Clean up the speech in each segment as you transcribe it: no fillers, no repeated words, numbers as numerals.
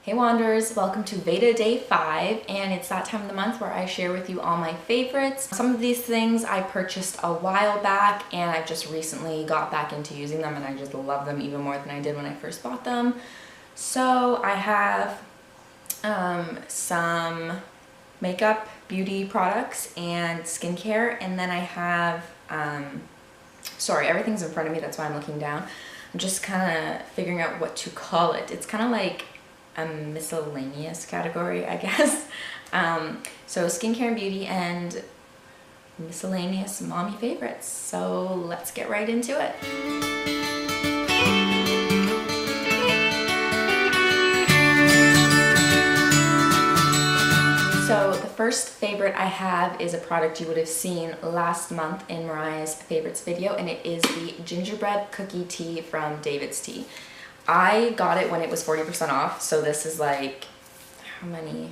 Hey Wanderers, welcome to VEDA Day 5, and it's that time of the month where I share with you all my favorites. Some of these things I purchased a while back and I've just recently got back into using them and I just love them even more than I did when I first bought them. So I have some makeup, beauty products, and skincare, and then I have, sorry, everything's in front of me, that's why I'm looking down. I'm just kind of figuring out what to call it. It's kind of like a miscellaneous category, I guess. So skincare and beauty and miscellaneous mommy favorites. So let's get right into it. So the first favorite I have is a product you would have seen last month in Mariah's favorites video, and it is the gingerbread cookie tea from David's Tea. I got it when it was 40% off, so this is like, how many?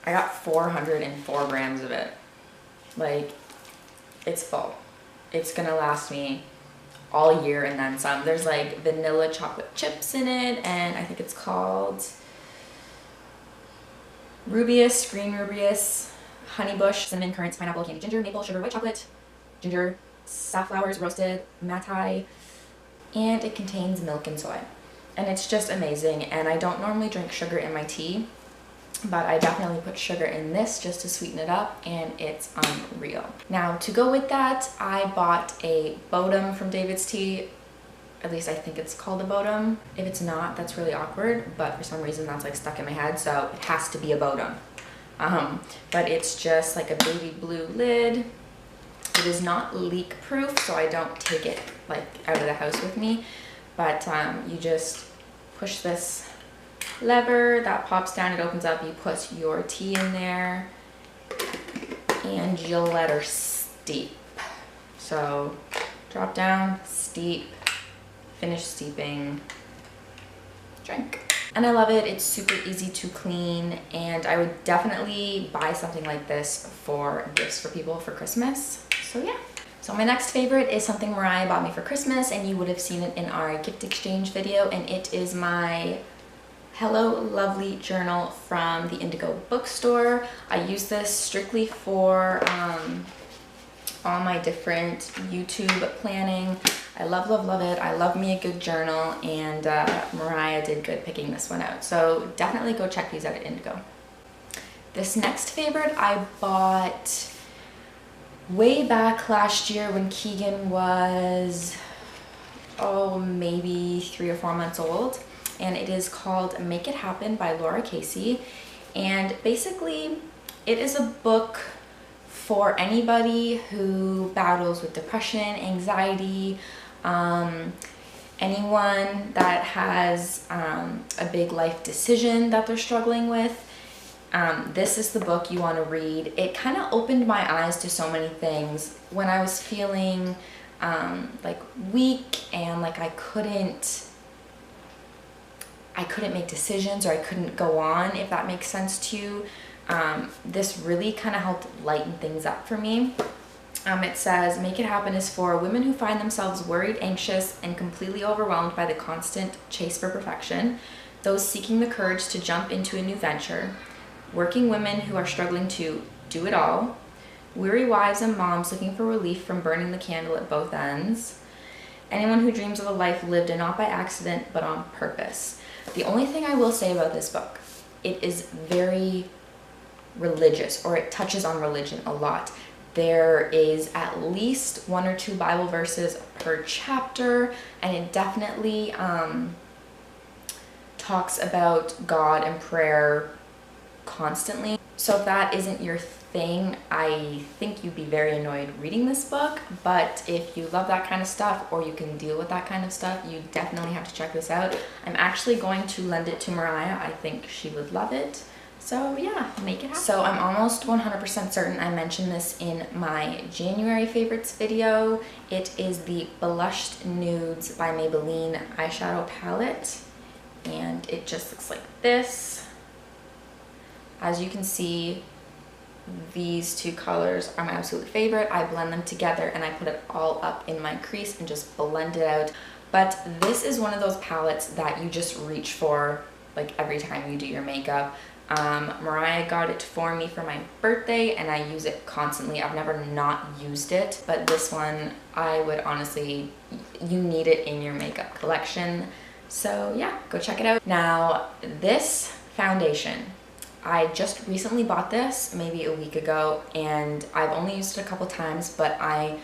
I got 404 grams of it. Like, it's full. It's gonna last me all year and then some. There's like vanilla chocolate chips in it, and I think it's called Rubius, green Rubius, honey bush, cinnamon, currants, pineapple, candy ginger, maple, sugar, white chocolate, ginger, safflowers, roasted, matai, and it contains milk and soy. And it's just amazing, and I don't normally drink sugar in my tea, but I definitely put sugar in this just to sweeten it up, and it's unreal. Now, to go with that, I bought a Bodum from David's Tea. At least I think it's called a Bodum. If it's not, that's really awkward, but for some reason that's like stuck in my head, so it has to be a Bodum. But it's just like a baby blue lid. It is not leak proof, so I don't take it like out of the house with me, but you just push this lever, that pops down, it opens up, you put your tea in there, and you'll let her steep. So drop down, steep, finish steeping, drink. And I love it. It's super easy to clean, and I would definitely buy something like this for gifts for people for Christmas. So yeah. So my next favorite is something Mariah bought me for Christmas, and you would have seen it in our gift exchange video, and it is my Hello Lovely journal from the Indigo bookstore. I use this strictly for all my different YouTube planning. I love, love, love it. I love me a good journal, and Mariah did good picking this one out. So definitely go check these out at Indigo. This next favorite I bought way back last year when Keegan was, maybe 3 or 4 months old. And it is called Make It Happen by Laura Casey. And basically, it is a book for anybody who battles with depression, anxiety, anyone that has a big life decision that they're struggling with. This is the book you want to read. It kind of opened my eyes to so many things when I was feeling like weak and like I couldn't make decisions, or I couldn't go on, if that makes sense to you. This really kind of helped lighten things up for me. It says, Make It Happen is for women who find themselves worried, anxious, and completely overwhelmed by the constant chase for perfection, those seeking the courage to jump into a new venture, working women who are struggling to do it all, weary wives and moms looking for relief from burning the candle at both ends, anyone who dreams of a life lived not by accident but on purpose. The only thing I will say about this book, it is very religious, or it touches on religion a lot. There is at least 1 or 2 Bible verses per chapter, and it definitely talks about God and prayer constantly. So if that isn't your thing, I think you'd be very annoyed reading this book, but if you love that kind of stuff, or you can deal with that kind of stuff, you definitely have to check this out. I'm actually going to lend it to Mariah. I think she would love it. So yeah, make it happen. So I'm almost 100% certain I mentioned this in my January favorites video. It is the Blushed Nudes by Maybelline eyeshadow palette, and it just looks like this. As you can see, these two colors are my absolute favorite. I blend them together and I put it all up in my crease and just blend it out. But this is one of those palettes that you just reach for like every time you do your makeup. Mariah got it for me for my birthday and I use it constantly. I've never not used it, but this one I would honestly, you need it in your makeup collection. So yeah, go check it out. Now this foundation, I just recently bought this maybe a week ago and I've only used it a couple times, but I'm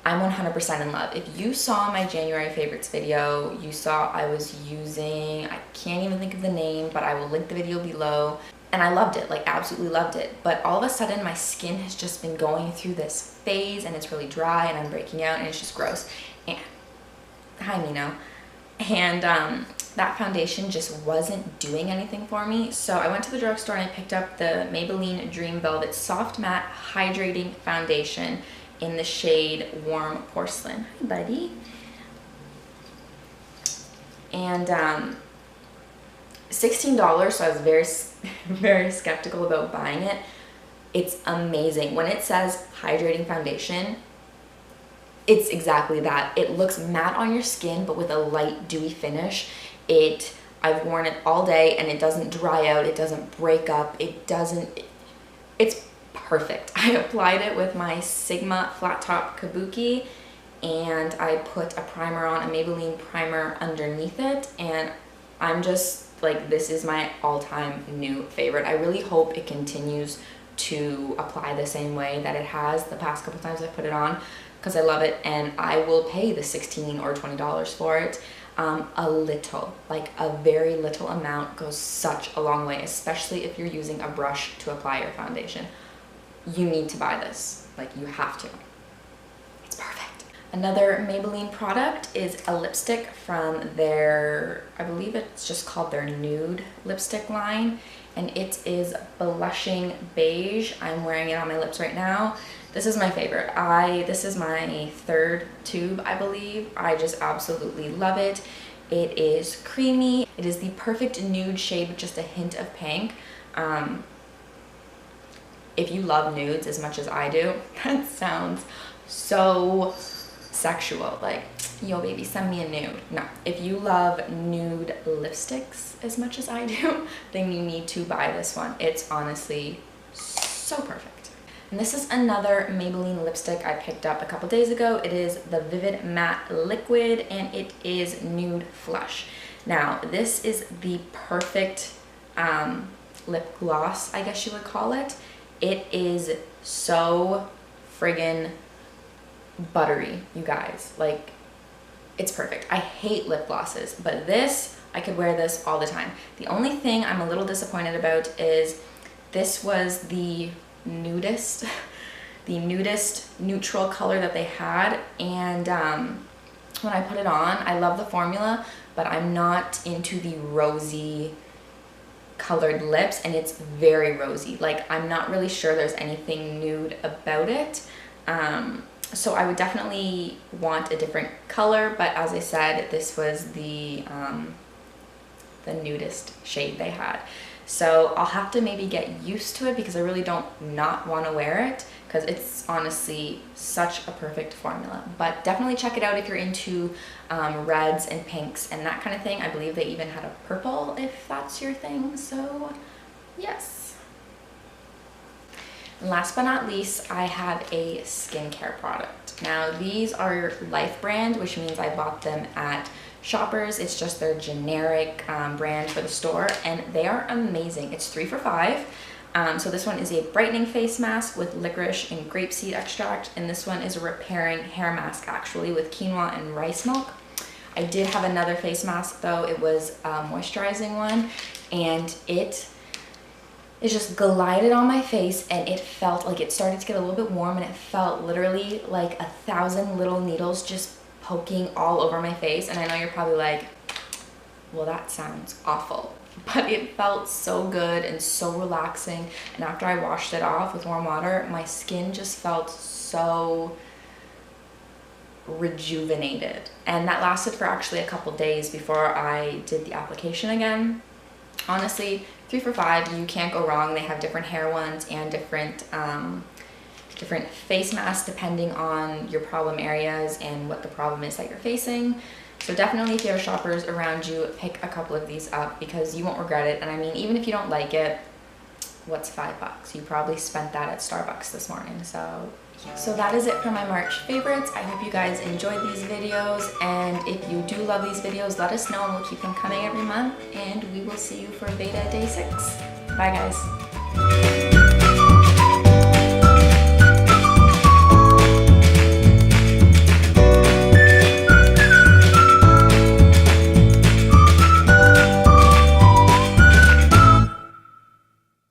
100% in love. If you saw my January favorites video, you saw I was using, I can't even think of the name, but I will link the video below. And I loved it, like absolutely loved it. But all of a sudden my skin has just been going through this phase and it's really dry and I'm breaking out and it's just gross. And hi Mino. And that foundation just wasn't doing anything for me. So I went to the drugstore and I picked up the Maybelline Dream Velvet Soft Matte Hydrating Foundation in the shade Warm Porcelain. Hi, buddy. And $16, so I was very skeptical about buying it. It's amazing. When it says hydrating foundation, it's exactly that. It looks matte on your skin, but with a light dewy finish. I've worn it all day and it doesn't dry out, it doesn't break up, it's perfect. I applied it with my Sigma Flat Top Kabuki and I put a primer on, a Maybelline primer underneath it, and I'm just like, this is my all-time new favorite. I really hope it continues to apply the same way that it has the past couple times I've put it on, because I love it and I will pay the $16 or $20 for it. A little, like a very little amount goes such a long way, especially if you're using a brush to apply your foundation. You need to buy this, like you have to. It's perfect. Another Maybelline product is a lipstick from their, I believe it's just called their nude lipstick line, and it is Blushing Beige. I'm wearing it on my lips right now. This is my favorite. This is my third tube, I believe. I just absolutely love it. It is creamy. It is the perfect nude shade with just a hint of pink. If you love nudes as much as I do, that sounds so sexual. Like, yo baby, send me a nude. No, if you love nude lipsticks as much as I do, then you need to buy this one. It's honestly so perfect. And this is another Maybelline lipstick I picked up a couple days ago. It is the Vivid Matte Liquid and it is Nude Flush. Now, this is the perfect lip gloss, I guess you would call it. It is so friggin' buttery, you guys. Like, it's perfect. I hate lip glosses, but this, I could wear this all the time. The only thing I'm a little disappointed about is this was the nudist neutral color that they had, and when I put it on, I love the formula, but I'm not into the rosy colored lips, and it's very rosy. Like, I'm not really sure there's anything nude about it. So I would definitely want a different color, but as I said, this was the nudist shade they had. So I'll have to maybe get used to it because I really don't not want to wear it, because it's honestly such a perfect formula. But definitely check it out if you're into reds and pinks and that kind of thing. I believe they even had a purple if that's your thing, so yes. And last but not least, I have a skincare product. Now these are Life brand, which means I bought them at Shoppers. It's just their generic brand for the store, and they are amazing. It's 3 for $5. So this one is a brightening face mask with licorice and grapeseed extract, and this one is a repairing hair mask actually with quinoa and rice milk. I did have another face mask though. It was a moisturizing one, and it just glided on my face, and it felt like it started to get a little bit warm, and it felt literally like 1,000 little needles just poking all over my face. And I know you're probably like, well, that sounds awful, but it felt so good and so relaxing. And after I washed it off with warm water, my skin just felt so rejuvenated, and that lasted for actually a couple days before I did the application again. Honestly, 3 for $5, you can't go wrong. They have different hair ones and different face masks depending on your problem areas and what the problem is that you're facing. So definitely if you have shoppers around you, pick a couple of these up because you won't regret it. And I mean, even if you don't like it, what's $5? You probably spent that at Starbucks this morning. So that is it for my March favorites. I hope you guys enjoyed these videos, and if you do love these videos, let us know and we'll keep them coming every month, and we will see you for VEDA Day 6. Bye guys.